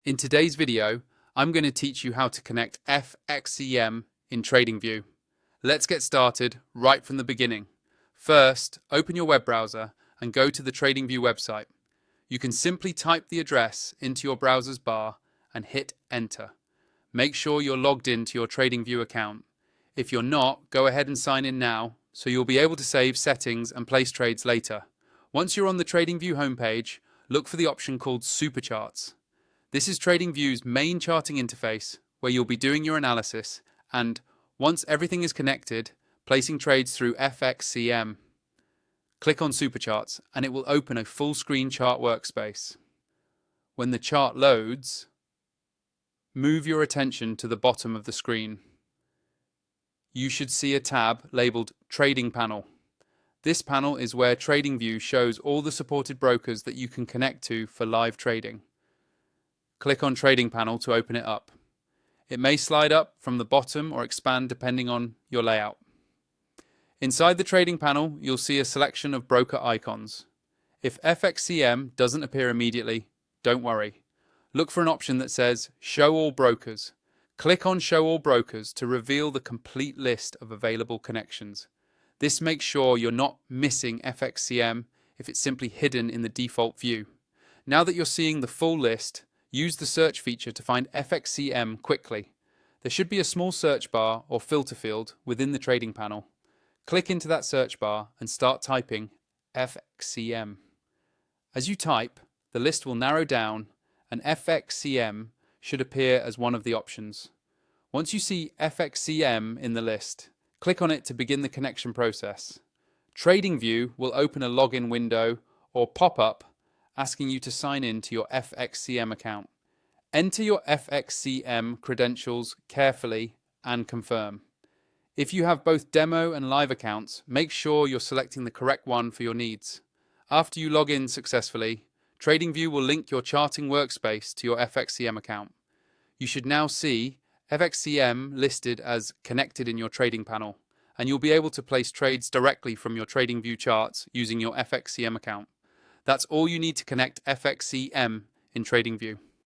In today's video, I'm going to teach you how to connect FXCM in Tradingview. Let's get started right from the beginning. First, open your web browser and go to the Tradingview website. You can simply type the address into your browser's bar and hit enter. Make sure you're logged into your Tradingview account. If you're not, go ahead and sign in now so you'll be able to save settings and place trades later. Once you're on the Tradingview homepage, look for the option called Supercharts. This is Tradingview's main charting interface where you'll be doing your analysis and, once everything is connected, placing trades through FXCM. Click on Supercharts and it will open a full screen chart workspace. When the chart loads, move your attention to the bottom of the screen. You should see a tab labeled Trading Panel. This panel is where Tradingview shows all the supported brokers that you can connect to for live trading. Click on Trading Panel to open it up. It may slide up from the bottom or expand depending on your layout. Inside the Trading Panel, you'll see a selection of broker icons. If FXCM doesn't appear immediately, don't worry. Look for an option that says Show All Brokers. Click on Show All Brokers to reveal the complete list of available connections. This makes sure you're not missing FXCM if it's simply hidden in the default view. Now that you're seeing the full list, use the search feature to find FXCM quickly. There should be a small search bar or filter field within the trading panel. Click into that search bar and start typing FXCM. As you type, the list will narrow down and FXCM should appear as one of the options. Once you see FXCM in the list, click on it to begin the connection process. Tradingview will open a login window or pop-up asking you to sign in to your FXCM account. Enter your FXCM credentials carefully and confirm. If you have both demo and live accounts, make sure you're selecting the correct one for your needs. After you log in successfully, Tradingview will link your charting workspace to your FXCM account. You should now see FXCM listed as connected in your trading panel, and you'll be able to place trades directly from your Tradingview charts using your FXCM account. That's all you need to connect FXCM in Tradingview.